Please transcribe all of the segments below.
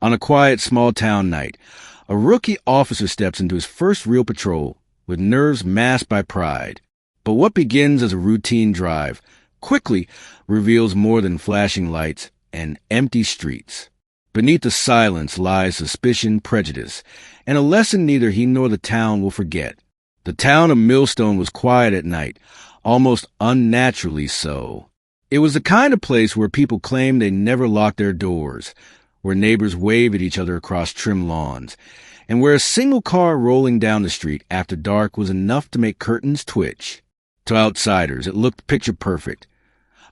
On a quiet small-town night, a rookie officer steps into his first real patrol with nerves masked by pride. But what begins as a routine drive quickly reveals more than flashing lights and empty streets. Beneath the silence lies suspicion, prejudice, and a lesson neither he nor the town will forget. The town of Millstone was quiet at night, almost unnaturally so. It was the kind of place where people claimed they never locked their doors, where neighbors waved at each other across trim lawns, and where a single car rolling down the street after dark was enough to make curtains twitch. To outsiders, it looked picture-perfect.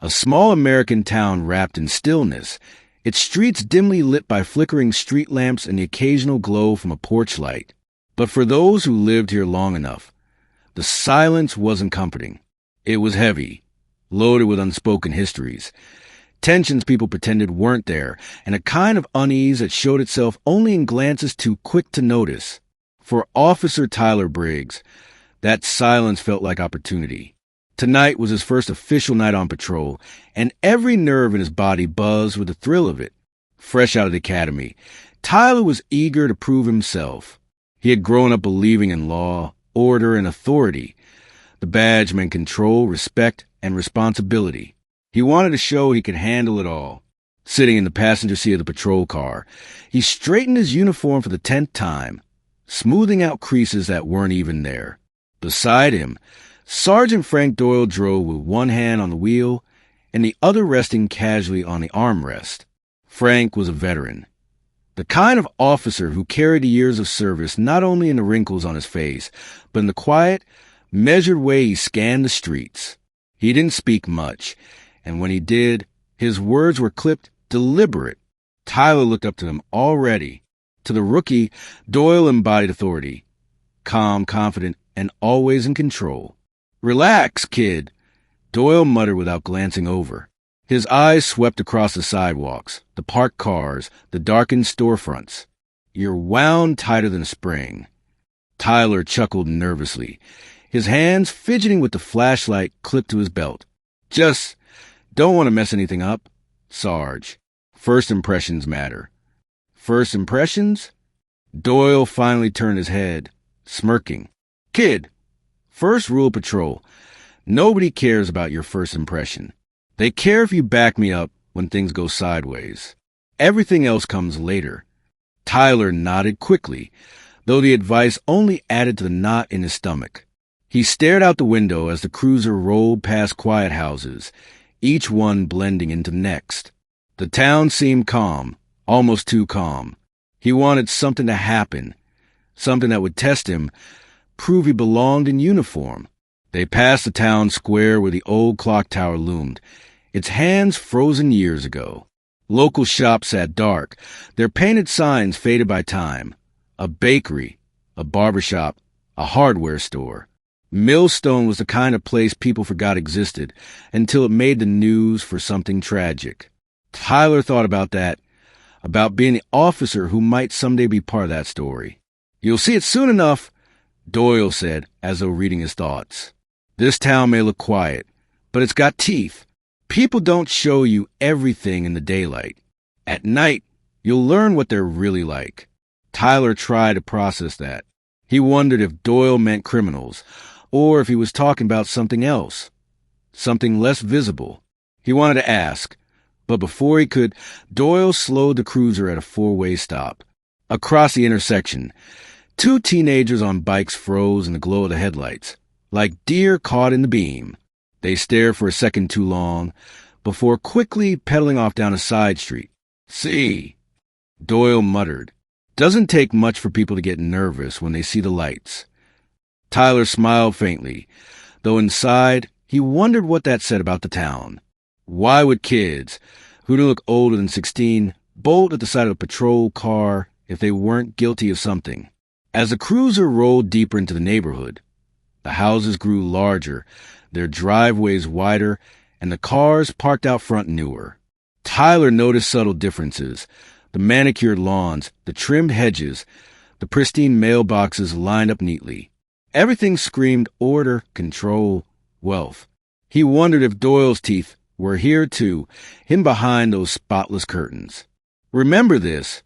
A small American town wrapped in stillness, its streets dimly lit by flickering street lamps and the occasional glow from a porch light. But for those who lived here long enough, the silence wasn't comforting. It was heavy, loaded with unspoken histories, tensions people pretended weren't there, and a kind of unease that showed itself only in glances too quick to notice. For Officer Tyler Briggs, that silence felt like opportunity. Tonight was his first official night on patrol, and every nerve in his body buzzed with the thrill of it. Fresh out of the academy, Tyler was eager to prove himself. He had grown up believing in law, order, and authority. The badge meant control, respect, and responsibility. He wanted to show he could handle it all. Sitting in the passenger seat of the patrol car, he straightened his uniform for the 10th time, smoothing out creases that weren't even there. Beside him, Sergeant Frank Doyle drove with one hand on the wheel and the other resting casually on the armrest. Frank was a veteran, the kind of officer who carried the years of service not only in the wrinkles on his face, but in the quiet, measured way he scanned the streets. He didn't speak much, and when he did, his words were clipped, deliberate. Tyler looked up to him already. To the rookie, Doyle embodied authority, calm, confident, and always in control. "Relax, kid," Doyle muttered without glancing over. His eyes swept across the sidewalks, the parked cars, the darkened storefronts. "You're wound tighter than a spring." Tyler chuckled nervously, his hands fidgeting with the flashlight clipped to his belt. "Just don't want to mess anything up, Sarge. First impressions matter." "First impressions?" Doyle finally turned his head, smirking. "Kid, first rule of patrol. Nobody cares about your first impression. They care if you back me up when things go sideways. Everything else comes later." Tyler nodded quickly, though the advice only added to the knot in his stomach. He stared out the window as the cruiser rolled past quiet houses, each one blending into the next. The town seemed calm, almost too calm. He wanted something to happen, something that would test him, prove he belonged in uniform. They passed the town square where the old clock tower loomed, its hands frozen years ago. Local shops sat dark, their painted signs faded by time. A bakery, a barbershop, a hardware store. Millstone was the kind of place people forgot existed until it made the news for something tragic. Tyler thought about that, about being the officer who might someday be part of that story. "You'll see it soon enough," Doyle said, as though reading his thoughts. "This town may look quiet, but it's got teeth. People don't show you everything in the daylight. At night, you'll learn what they're really like." Tyler tried to process that. He wondered if Doyle meant criminals, or if he was talking about something else, something less visible. He wanted to ask, but before he could, Doyle slowed the cruiser at a four-way stop. Across the intersection, two teenagers on bikes froze in the glow of the headlights, like deer caught in the beam. They stared for a second too long, before quickly pedaling off down a side street. "See," Doyle muttered. "Doesn't take much for people to get nervous when they see the lights." Tyler smiled faintly, though inside he wondered what that said about the town. Why would kids, who didn't look older than 16, bolt at the sight of a patrol car if they weren't guilty of something? As the cruiser rolled deeper into the neighborhood, the houses grew larger, their driveways wider, and the cars parked out front newer. Tyler noticed subtle differences: the manicured lawns, the trimmed hedges, the pristine mailboxes lined up neatly. Everything screamed order, control, wealth. He wondered if Doyle's teeth were here too, hidden behind those spotless curtains. "Remember this,"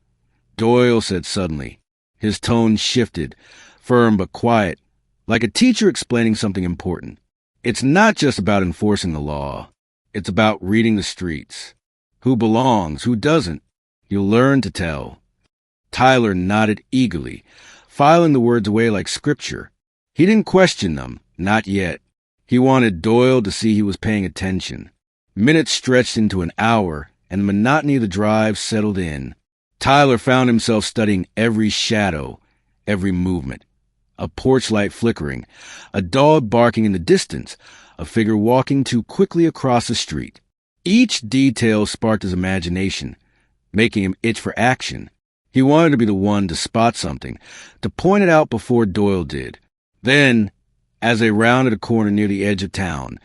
Doyle said suddenly. His tone shifted, firm but quiet, like a teacher explaining something important. It's not just about enforcing the law. It's about reading the streets. Who belongs, who doesn't? You'll learn to tell. Tyler nodded eagerly, filing the words away like scripture. He didn't question them, not yet. He wanted Doyle to see he was paying attention. Minutes stretched into an hour, and the monotony of the drive settled in. Tyler found himself studying every shadow, every movement. A porch light flickering, a dog barking in the distance, a figure walking too quickly across the street. Each detail sparked his imagination, making him itch for action. He wanted to be the one to spot something, to point it out before Doyle did. Then, as they rounded a corner near the edge of town,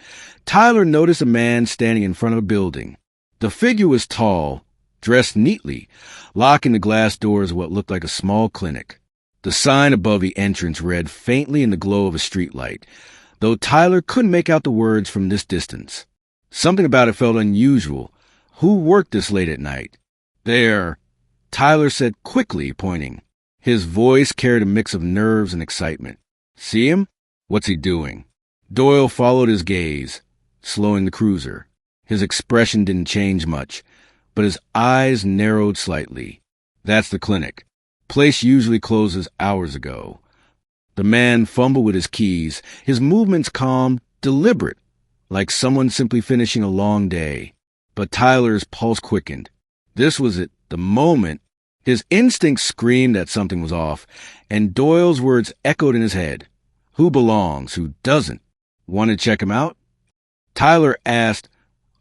Tyler noticed a man standing in front of a building. The figure was tall, dressed neatly, locking the glass doors of what looked like a small clinic. The sign above the entrance read faintly in the glow of a streetlight, though Tyler couldn't make out the words from this distance. Something about it felt unusual. Who worked this late at night? There, Tyler said quickly, pointing. His voice carried a mix of nerves and excitement. See him? What's he doing? Doyle followed his gaze, slowing the cruiser. His expression didn't change much, but his eyes narrowed slightly. That's the clinic. Place usually closes hours ago. The man fumbled with his keys, his movements calm, deliberate, like someone simply finishing a long day. But Tyler's pulse quickened. This was it, the moment. His instincts screamed that something was off, and Doyle's words echoed in his head. Who belongs, who doesn't? Want to check him out? Tyler asked,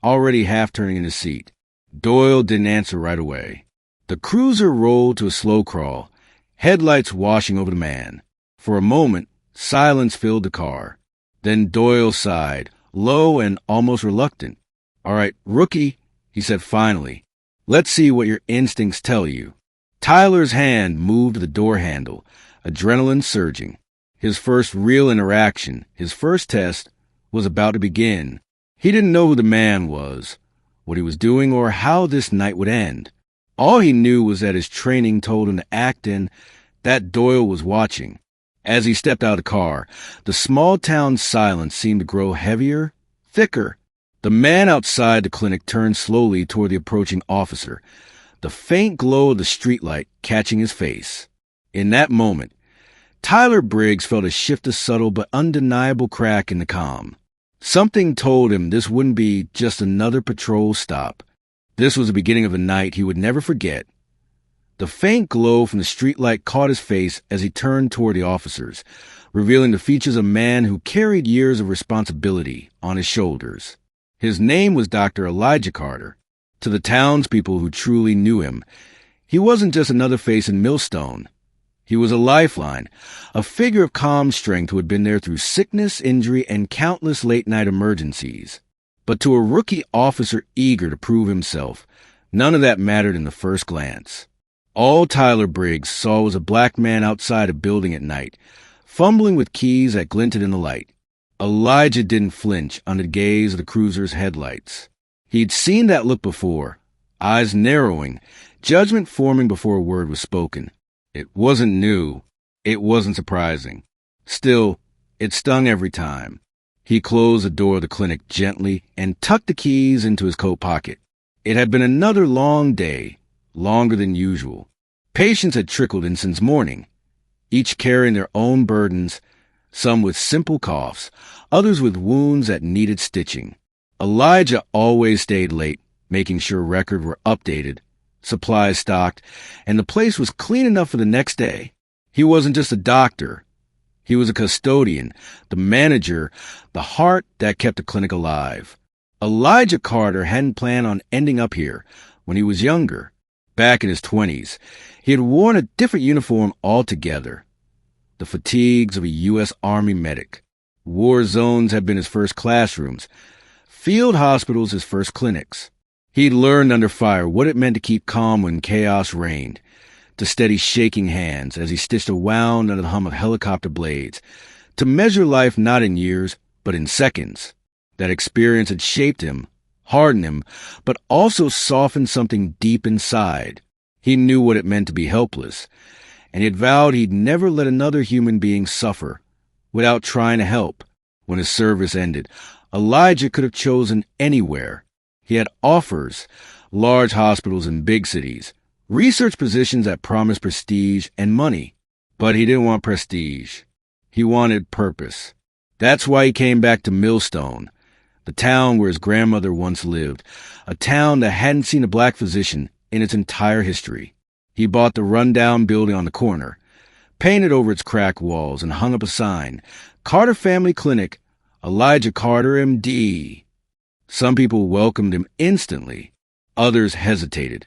already half turning in his seat. Doyle didn't answer right away. The cruiser rolled to a slow crawl, headlights washing over the man. For a moment, silence filled the car. Then Doyle sighed, low and almost reluctant. All right, rookie, he said finally. Let's see what your instincts tell you. Tyler's hand moved to the door handle, adrenaline surging. His first real interaction, his first test, was about to begin. He didn't know who the man was, what he was doing, or how this night would end. All he knew was that his training told him to act and that Doyle was watching. As he stepped out of the car, the small-town silence seemed to grow heavier, thicker. The man outside the clinic turned slowly toward the approaching officer, the faint glow of the streetlight catching his face. In that moment, Tyler Briggs felt a shift of subtle but undeniable crack in the calm. Something told him this wouldn't be just another patrol stop. This was the beginning of a night he would never forget. The faint glow from the streetlight caught his face as he turned toward the officers, revealing the features of a man who carried years of responsibility on his shoulders. His name was Dr. Elijah Carter. To the townspeople who truly knew him, he wasn't just another face in Millstone. He was a lifeline, a figure of calm strength who had been there through sickness, injury, and countless late-night emergencies. But to a rookie officer eager to prove himself, none of that mattered in the first glance. All Tyler Briggs saw was a black man outside a building at night, fumbling with keys that glinted in the light. Elijah didn't flinch under the gaze of the cruiser's headlights. He'd seen that look before, eyes narrowing, judgment forming before a word was spoken. It wasn't new. It wasn't surprising. Still, it stung every time. He closed the door of the clinic gently and tucked the keys into his coat pocket. It had been another long day, longer than usual. Patients had trickled in since morning, each carrying their own burdens, some with simple coughs, others with wounds that needed stitching. Elijah always stayed late, making sure records were updated, supplies stocked, and the place was clean enough for the next day. He wasn't just a doctor. He was a custodian, the manager, the heart that kept the clinic alive. Elijah Carter hadn't planned on ending up here when he was younger. Back in his 20s, he had worn a different uniform altogether. The fatigues of a U.S. Army medic. War zones had been his first classrooms, field hospitals his first clinics. He'd learned under fire what it meant to keep calm when chaos reigned, to steady shaking hands as he stitched a wound under the hum of helicopter blades, to measure life not in years, but in seconds. That experience had shaped him, hardened him, but also softened something deep inside. He knew what it meant to be helpless, and he had vowed he'd never let another human being suffer without trying to help. When his service ended, Elijah could have chosen anywhere. He had offers, large hospitals in big cities, research positions that promised prestige and money. But he didn't want prestige. He wanted purpose. That's why he came back to Millstone, the town where his grandmother once lived, a town that hadn't seen a black physician in its entire history. He bought the rundown building on the corner, painted over its cracked walls, and hung up a sign, Carter Family Clinic, Elijah Carter, M.D. Some people welcomed him instantly. Others hesitated,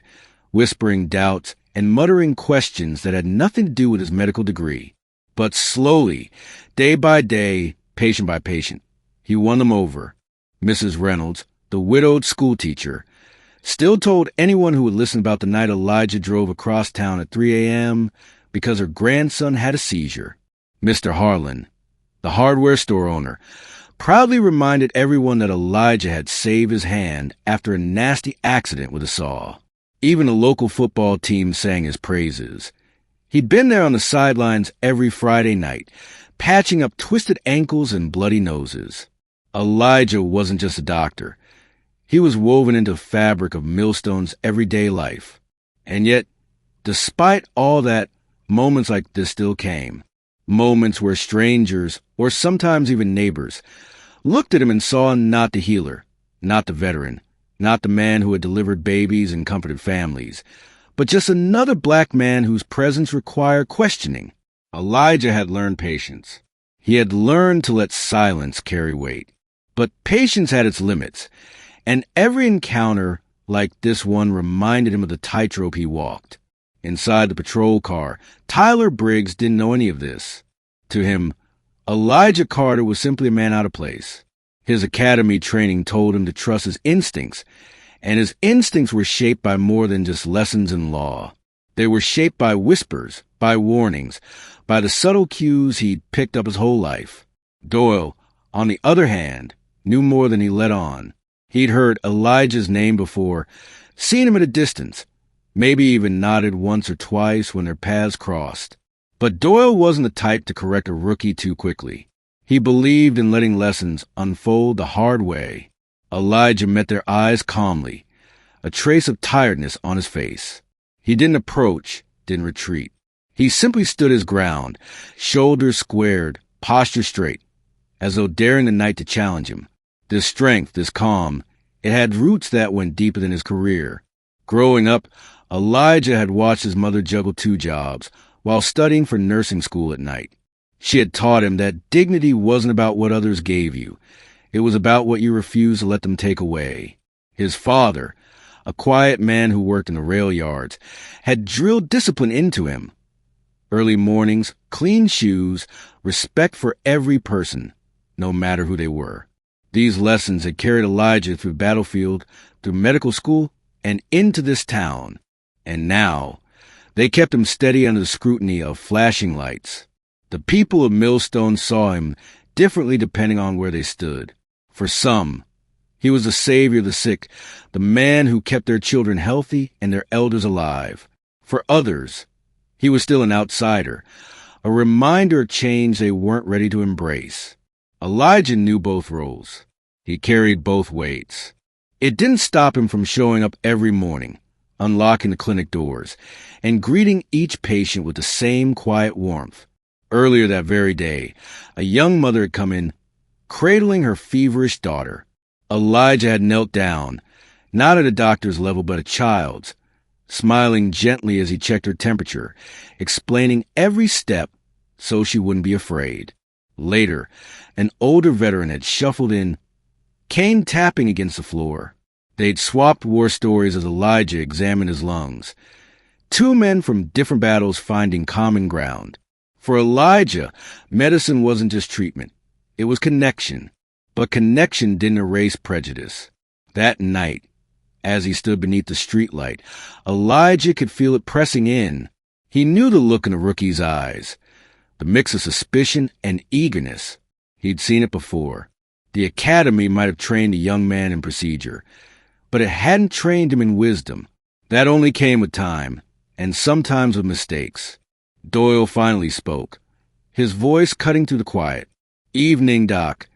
whispering doubts and muttering questions that had nothing to do with his medical degree. But slowly, day by day, patient by patient, he won them over. Mrs. Reynolds, the widowed schoolteacher, still told anyone who would listen about the night Elijah drove across town at 3 a.m. because her grandson had a seizure. Mr. Harlan, the hardware store owner, proudly reminded everyone that Elijah had saved his hand after a nasty accident with a saw. Even a local football team sang his praises. He'd been there on the sidelines every Friday night, patching up twisted ankles and bloody noses. Elijah wasn't just a doctor. He was woven into the fabric of Millstone's everyday life. And yet, despite all that, moments like this still came. Moments where strangers, or sometimes even neighbors, looked at him and saw not the healer, not the veteran, not the man who had delivered babies and comforted families, but just another black man whose presence required questioning. Elijah had learned patience. He had learned to let silence carry weight. But patience had its limits, and every encounter like this one reminded him of the tightrope he walked. Inside the patrol car, Tyler Briggs didn't know any of this. To him, Elijah Carter was simply a man out of place. His academy training told him to trust his instincts, and his instincts were shaped by more than just lessons in law. They were shaped by whispers, by warnings, by the subtle cues he'd picked up his whole life. Doyle, on the other hand, knew more than he let on. He'd heard Elijah's name before, seen him at a distance, maybe even nodded once or twice when their paths crossed. But Doyle wasn't the type to correct a rookie too quickly. He believed in letting lessons unfold the hard way. Elijah met their eyes calmly, a trace of tiredness on his face. He didn't approach, didn't retreat. He simply stood his ground, shoulders squared, posture straight, as though daring the night to challenge him. This strength, this calm, it had roots that went deeper than his career. Growing up, Elijah had watched his mother juggle 2 jobs while studying for nursing school at night. She had taught him that dignity wasn't about what others gave you. It was about what you refused to let them take away. His father, a quiet man who worked in the rail yards, had drilled discipline into him. Early mornings, clean shoes, respect for every person, no matter who they were. These lessons had carried Elijah through the battlefield, through medical school, and into this town. And now, they kept him steady under the scrutiny of flashing lights. The people of Millstone saw him differently depending on where they stood. For some, he was the savior of the sick, the man who kept their children healthy and their elders alive. For others, he was still an outsider, a reminder of change they weren't ready to embrace. Elijah knew both roles. He carried both weights. It didn't stop him from showing up every morning, unlocking the clinic doors, and greeting each patient with the same quiet warmth. Earlier that very day, a young mother had come in, cradling her feverish daughter. Elijah had knelt down, not at a doctor's level but a child's, smiling gently as he checked her temperature, explaining every step so she wouldn't be afraid. Later, an older veteran had shuffled in, cane tapping against the floor. They'd swapped war stories as Elijah examined his lungs. 2 men from different battles finding common ground. For Elijah, medicine wasn't just treatment. It was connection. But connection didn't erase prejudice. That night, as he stood beneath the streetlight, Elijah could feel it pressing in. He knew the look in the rookie's eyes, the mix of suspicion and eagerness. He'd seen it before. The academy might have trained a young man in procedure, but it hadn't trained him in wisdom. That only came with time, and sometimes with mistakes. Doyle finally spoke, his voice cutting through the quiet. "Evening, Doc,"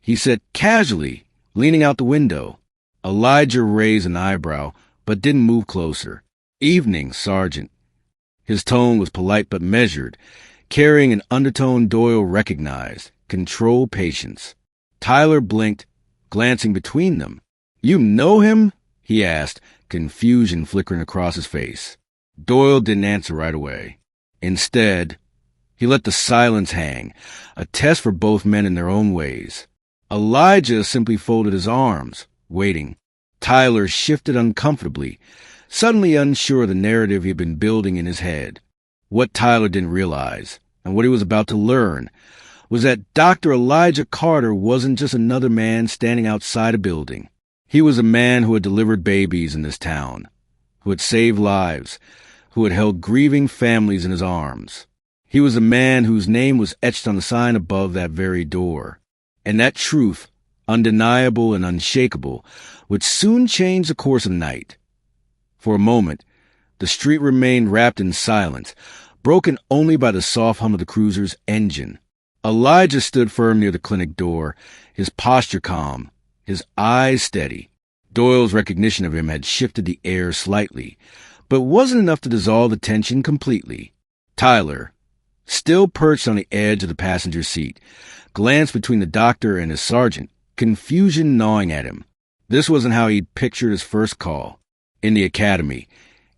he said casually, leaning out the window. Elijah raised an eyebrow, but didn't move closer. "Evening, Sergeant." His tone was polite but measured, carrying an undertone Doyle recognized, controlled patience. Tyler blinked, glancing between them. "You know him?" he asked, confusion flickering across his face. Doyle didn't answer right away. Instead, he let the silence hang, a test for both men in their own ways. Elijah simply folded his arms, waiting. Tyler shifted uncomfortably, suddenly unsure of the narrative he had been building in his head. What Tyler didn't realize, and what he was about to learn, was that Dr. Elijah Carter wasn't just another man standing outside a building. He was a man who had delivered babies in this town, who had saved lives, who had held grieving families in his arms. He was a man whose name was etched on the sign above that very door. And that truth, undeniable and unshakable, would soon change the course of the night. For a moment, the street remained wrapped in silence, broken only by the soft hum of the cruiser's engine. Elijah stood firm near the clinic door, his posture calm, his eyes steady. Doyle's recognition of him had shifted the air slightly, but wasn't enough to dissolve the tension completely. Tyler, still perched on the edge of the passenger seat, glanced between the doctor and his sergeant, confusion gnawing at him. This wasn't how he'd pictured his first call. In the academy,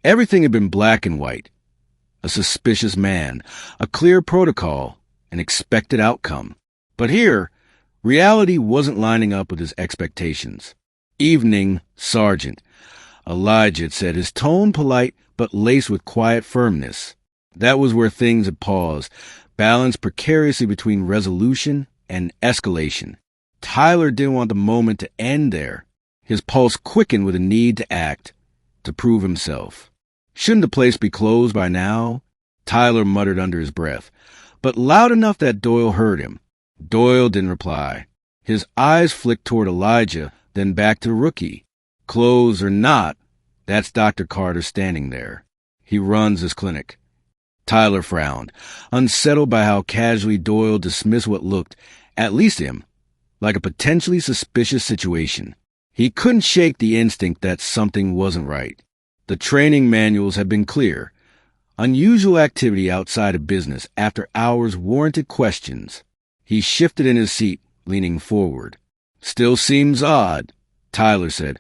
everything had been black and white. A suspicious man, a clear protocol, an expected outcome. But here, reality wasn't lining up with his expectations. "Evening, Sergeant," Elijah had said, his tone polite but laced with quiet firmness. That was where things had paused, balanced precariously between resolution and escalation. Tyler didn't want the moment to end there. His pulse quickened with a need to act, to prove himself. "Shouldn't the place be closed by now?" Tyler muttered under his breath, but loud enough that Doyle heard him. Doyle didn't reply. His eyes flicked toward Elijah, then back to the rookie. Closed or not, that's Dr. Carter standing there. He runs this clinic. Tyler frowned, unsettled by how casually Doyle dismissed what looked, at least to him, like a potentially suspicious situation. He couldn't shake the instinct that something wasn't right. The training manuals had been clear. Unusual activity outside of business after hours warranted questions. He shifted in his seat, leaning forward. "Still seems odd," Tyler said,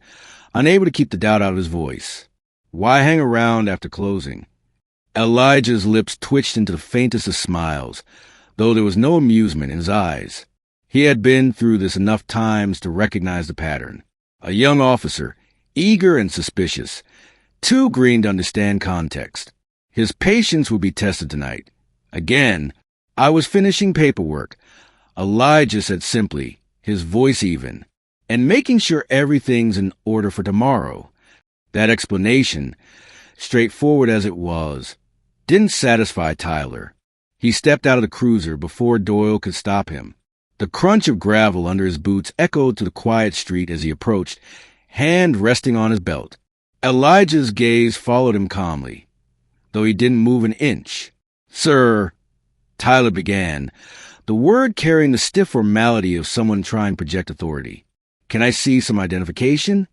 unable to keep the doubt out of his voice. "Why hang around after closing?" Elijah's lips twitched into the faintest of smiles, though there was no amusement in his eyes. He had been through this enough times to recognize the pattern. A young officer, eager and suspicious, too green to understand context. His patience would be tested tonight. Again, "I was finishing paperwork," Elijah said simply, his voice even, "and making sure everything's in order for tomorrow." That explanation, straightforward as it was, didn't satisfy Tyler. He stepped out of the cruiser before Doyle could stop him. The crunch of gravel under his boots echoed to the quiet street as he approached, hand resting on his belt. Elijah's gaze followed him calmly, though he didn't move an inch. "Sir," Tyler began, the word carrying the stiff formality of someone trying to project authority. "Can I see some identification?"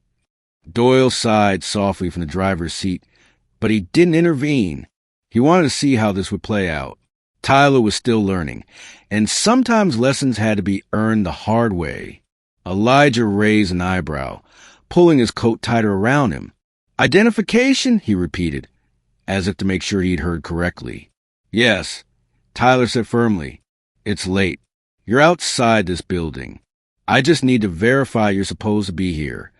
Doyle sighed softly from the driver's seat, but he didn't intervene. He wanted to see how this would play out. Tyler was still learning, and sometimes lessons had to be earned the hard way. Elijah raised an eyebrow, pulling his coat tighter around him. "Identification?" he repeated, as if to make sure he'd heard correctly. "Yes," Tyler said firmly. "It's late. You're outside this building. I just need to verify you're supposed to be here."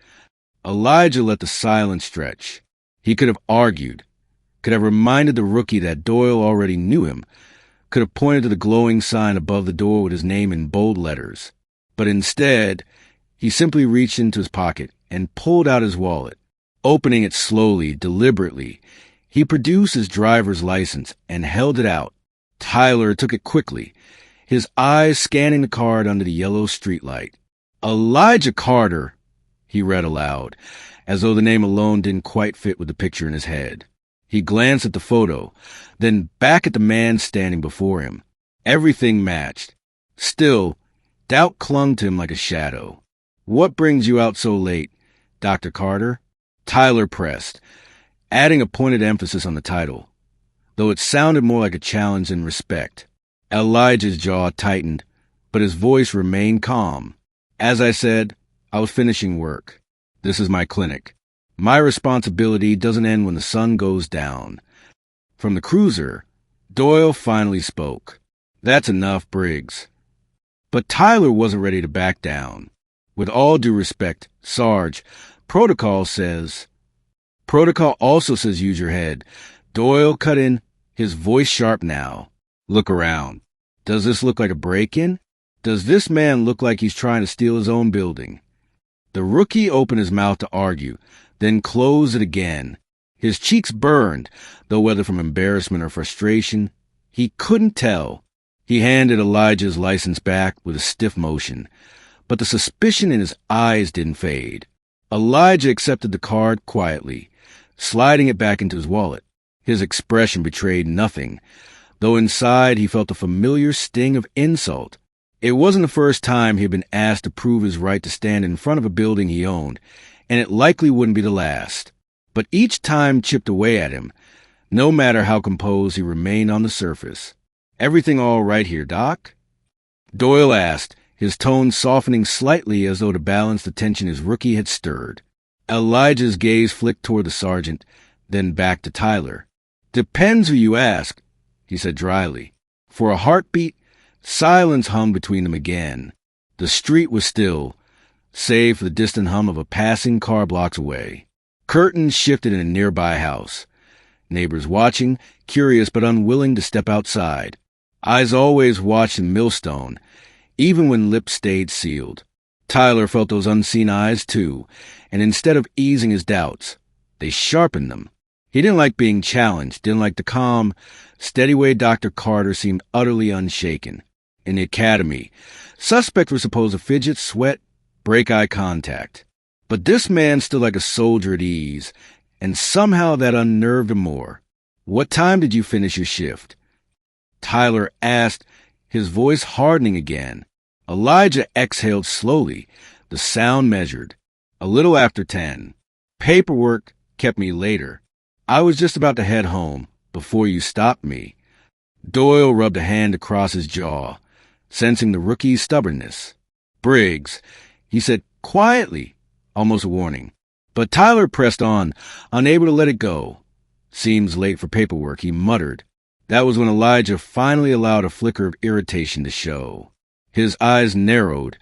Elijah let the silence stretch. He could have argued, could have reminded the rookie that Doyle already knew him, could have pointed to the glowing sign above the door with his name in bold letters. But instead, he simply reached into his pocket and pulled out his wallet. Opening it slowly, deliberately, he produced his driver's license and held it out. Tyler took it quickly, his eyes scanning the card under the yellow streetlight. "Elijah Carter," he read aloud, as though the name alone didn't quite fit with the picture in his head. He glanced at the photo, then back at the man standing before him. Everything matched. Still, doubt clung to him like a shadow. "What brings you out so late, Dr. Carter?" Tyler pressed, adding a pointed emphasis on the title, though it sounded more like a challenge than respect. Elijah's jaw tightened, but his voice remained calm. "As I said, I was finishing work. This is my clinic. My responsibility doesn't end when the sun goes down." From the cruiser, Doyle finally spoke. "That's enough, Briggs." But Tyler wasn't ready to back down. "With all due respect, Sarge, protocol also says use your head." Doyle cut in, his voice sharp now. "Look around. Does this look like a break-in? Does this man look like he's trying to steal his own building?" The rookie opened his mouth to argue, then closed it again. His cheeks burned, though whether from embarrassment or frustration, he couldn't tell. He handed Elijah's license back with a stiff motion, but the suspicion in his eyes didn't fade. Elijah accepted the card quietly, sliding it back into his wallet. His expression betrayed nothing, though inside he felt a familiar sting of insult. It wasn't the first time he had been asked to prove his right to stand in front of a building he owned, and it likely wouldn't be the last. But each time chipped away at him, no matter how composed he remained on the surface. "Everything all right here, Doc?" Doyle asked, his tone softening slightly as though to balance the tension his rookie had stirred. Elijah's gaze flicked toward the sergeant, then back to Tyler. "Depends who you ask," he said dryly. For a heartbeat, silence hummed between them again. The street was still, save for the distant hum of a passing car blocks away. Curtains shifted in a nearby house. Neighbors watching, curious but unwilling to step outside. Eyes always watched in Millstone, even when lips stayed sealed. Tyler felt those unseen eyes too, and instead of easing his doubts, they sharpened them. He didn't like being challenged, didn't like the calm, steady way Dr. Carter seemed utterly unshaken. In the academy, suspects were supposed to fidget, sweat, break eye contact. But this man stood like a soldier at ease, and somehow that unnerved him more. "What time did you finish your shift?" Tyler asked, his voice hardening again. Elijah exhaled slowly, the sound measured. "A little after 10. Paperwork kept me later. I was just about to head home, before you stopped me." Doyle rubbed a hand across his jaw, sensing the rookie's stubbornness. "Briggs," he said quietly, almost a warning. But Tyler pressed on, unable to let it go. "Seems late for paperwork," he muttered. That was when Elijah finally allowed a flicker of irritation to show. His eyes narrowed,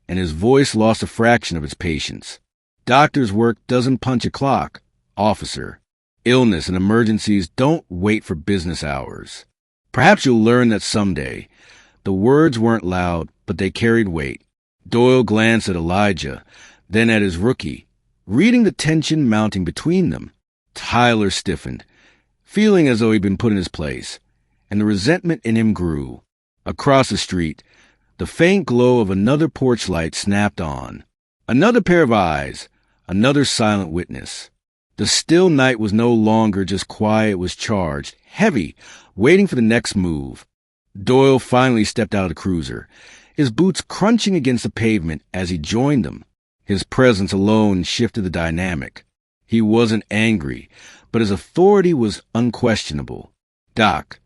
and his voice lost a fraction of its patience. "Doctor's work doesn't punch a clock, officer. Illness and emergencies don't wait for business hours. Perhaps you'll learn that someday." The words weren't loud, but they carried weight. Doyle glanced at Elijah, then at his rookie, reading the tension mounting between them. Tyler stiffened, feeling as though he'd been put in his place, and the resentment in him grew. Across the street, the faint glow of another porch light snapped on. Another pair of eyes, another silent witness. The still night was no longer just quiet, it was charged, heavy, waiting for the next move. Doyle finally stepped out of the cruiser, his boots crunching against the pavement as he joined them. His presence alone shifted the dynamic. He wasn't angry, but his authority was unquestionable. "Doc,"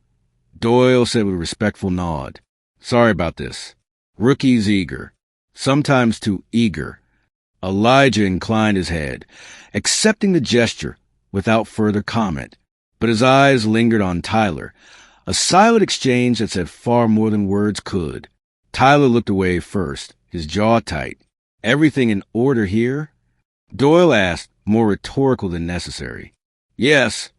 Doyle said with a respectful nod. "Sorry about this. Rookie's eager. Sometimes too eager." Elijah inclined his head, accepting the gesture without further comment, but his eyes lingered on Tyler, a silent exchange that said far more than words could. Tyler looked away first, his jaw tight. "Everything in order here?" Doyle asked, more rhetorical than necessary. "Yes,"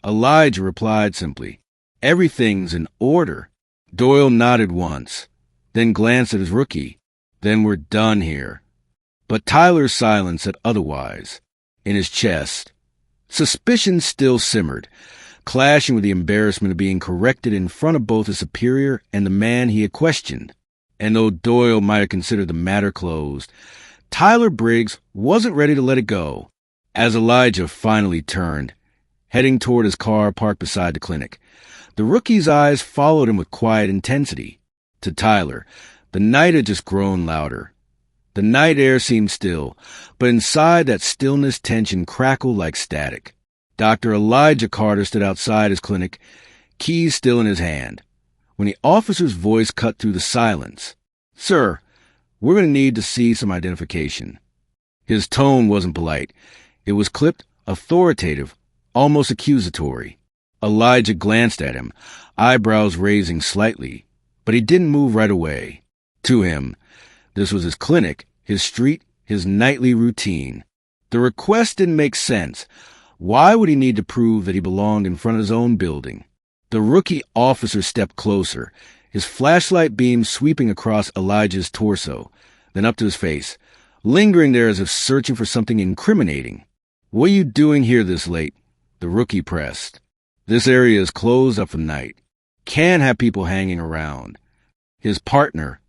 Elijah replied simply. "Everything's in order." Doyle nodded once, then glanced at his rookie. "Then we're done here." But Tyler's silence said otherwise. In his chest, suspicion still simmered, clashing with the embarrassment of being corrected in front of both his superior and the man he had questioned. And though Doyle might have considered the matter closed, Tyler Briggs wasn't ready to let it go. As Elijah finally turned, heading toward his car parked beside the clinic. The rookie's eyes followed him with quiet intensity. To Tyler, the night had just grown louder. The night air seemed still, but inside that stillness tension crackled like static. Dr. Elijah Carter stood outside his clinic, keys still in his hand, when the officer's voice cut through the silence. "Sir, we're going to need to see some identification." His tone wasn't polite. It was clipped, authoritative, almost accusatory. Elijah glanced at him, eyebrows raising slightly, but he didn't move right away. To him, this was his clinic, his street, his nightly routine. The request didn't make sense. Why would he need to prove that he belonged in front of his own building? The rookie officer stepped closer, his flashlight beam sweeping across Elijah's torso, then up to his face, lingering there as if searching for something incriminating. "What are you doing here this late?" the rookie pressed. "This area is closed up for the night. Can't have people hanging around." His partner,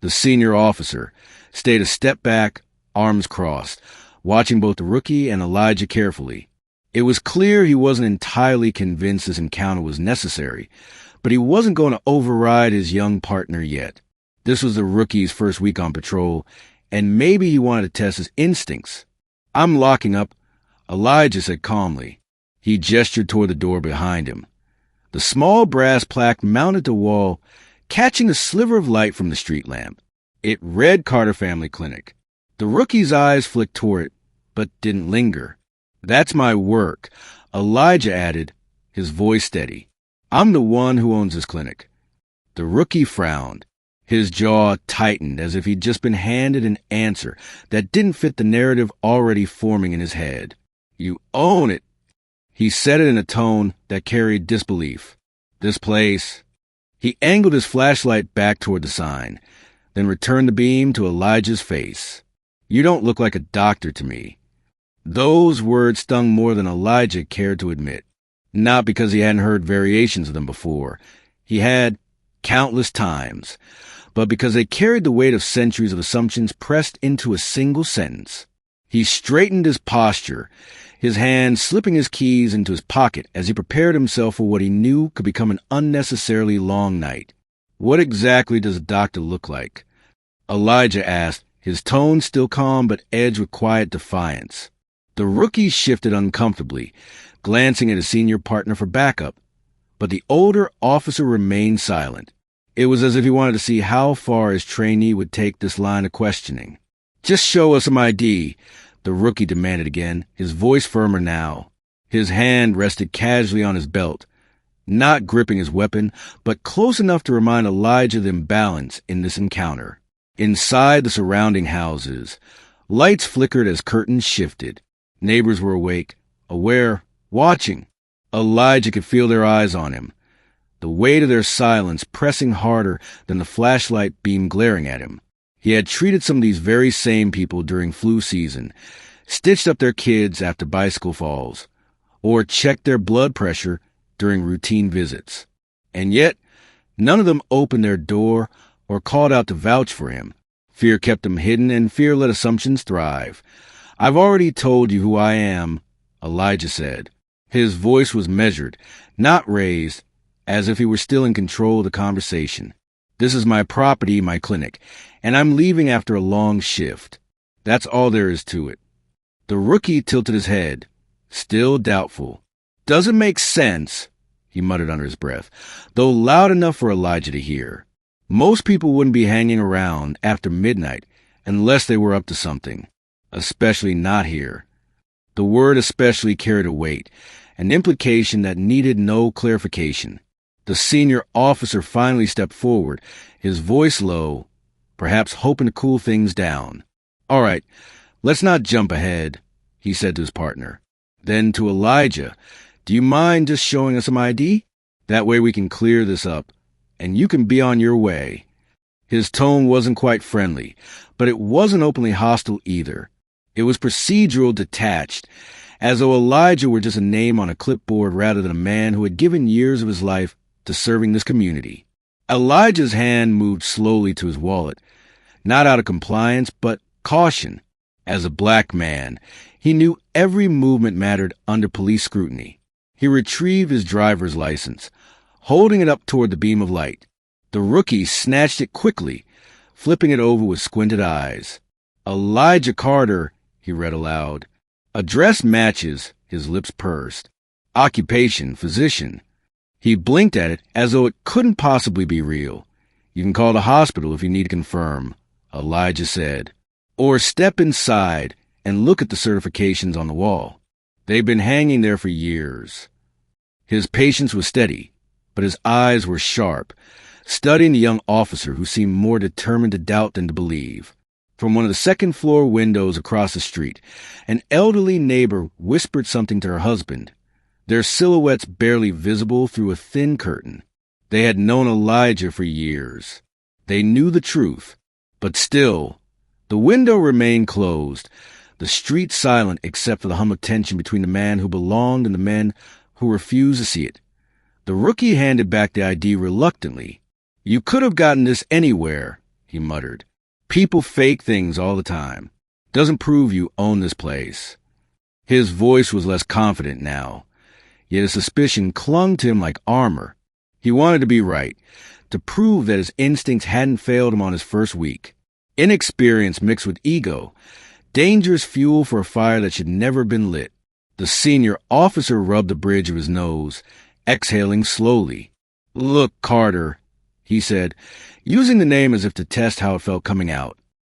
the senior officer, stayed a step back, arms crossed, watching both the rookie and Elijah carefully. It was clear he wasn't entirely convinced this encounter was necessary, but he wasn't going to override his young partner yet. This was the rookie's first week on patrol, and maybe he wanted to test his instincts. "I'm locking up," Elijah said calmly. He gestured toward the door behind him. The small brass plaque mounted to the wall, catching a sliver of light from the street lamp. It read Carter Family Clinic. The rookie's eyes flicked toward it, but didn't linger. "That's my work," Elijah added, his voice steady. "I'm the one who owns this clinic." The rookie frowned. His jaw tightened as if he'd just been handed an answer that didn't fit the narrative already forming in his head. "You own it." He said it in a tone that carried disbelief. "This place." He angled his flashlight back toward the sign, then returned the beam to Elijah's face. "You don't look like a doctor to me." Those words stung more than Elijah cared to admit. Not because he hadn't heard variations of them before. He had, countless times. But because they carried the weight of centuries of assumptions pressed into a single sentence. He straightened his posture, his hand slipping his keys into his pocket as he prepared himself for what he knew could become an unnecessarily long night. "What exactly does a doctor look like?" Elijah asked, his tone still calm but edged with quiet defiance. The rookie shifted uncomfortably, glancing at his senior partner for backup, but the older officer remained silent. It was as if he wanted to see how far his trainee would take this line of questioning. "Just show us some ID," the rookie demanded again, his voice firmer now. His hand rested casually on his belt, not gripping his weapon, but close enough to remind Elijah of the imbalance in this encounter. Inside the surrounding houses, lights flickered as curtains shifted. Neighbors were awake, aware, watching. Elijah could feel their eyes on him, the weight of their silence pressing harder than the flashlight beam glaring at him. He had treated some of these very same people during flu season, stitched up their kids after bicycle falls, or checked their blood pressure during routine visits. And yet, none of them opened their door or called out to vouch for him. Fear kept them hidden, and fear let assumptions thrive. "I've already told you who I am," Elijah said. His voice was measured, not raised, as if he were still in control of the conversation. "This is my property, my clinic, and I'm leaving after a long shift. That's all there is to it." The rookie tilted his head, still doubtful. "Doesn't make sense," he muttered under his breath, though loud enough for Elijah to hear. Most people wouldn't be hanging around after midnight unless they were up to something, especially not here. The word especially carried a weight, an implication that needed no clarification. The senior officer finally stepped forward, his voice low, perhaps hoping to cool things down. "All right, let's not jump ahead," he said to his partner. Then to Elijah, "Do you mind just showing us some ID? That way we can clear this up, and you can be on your way." His tone wasn't quite friendly, but it wasn't openly hostile either. It was procedural, detached, as though Elijah were just a name on a clipboard rather than a man who had given years of his life to serving this community. Elijah's hand moved slowly to his wallet, not out of compliance, but caution. As a black man, he knew every movement mattered under police scrutiny. He retrieved his driver's license, holding it up toward the beam of light. The rookie snatched it quickly, flipping it over with squinted eyes. Elijah Carter, he read aloud. Address matches, his lips pursed. Occupation, physician. He blinked at it as though it couldn't possibly be real. You can call the hospital if you need to confirm, Elijah said. Or step inside and look at the certifications on the wall. They've been hanging there for years. His patience was steady, but his eyes were sharp, studying the young officer who seemed more determined to doubt than to believe. From one of the second-floor windows across the street, an elderly neighbor whispered something to her husband, their silhouettes barely visible through a thin curtain. They had known Elijah for years. They knew the truth, but still, the window remained closed, the street silent except for the hum of tension between the man who belonged and the men who refused to see it. The rookie handed back the ID reluctantly. You could have gotten this anywhere, he muttered. People fake things all the time. Doesn't prove you own this place. His voice was less confident now, yet a suspicion clung to him like armor. He wanted to be right, to prove that his instincts hadn't failed him on his first week. Inexperience mixed with ego, dangerous fuel for a fire that should never have been lit. The senior officer rubbed the bridge of his nose, exhaling slowly. Look, Carter, he said, using the name as if to test how it felt coming out.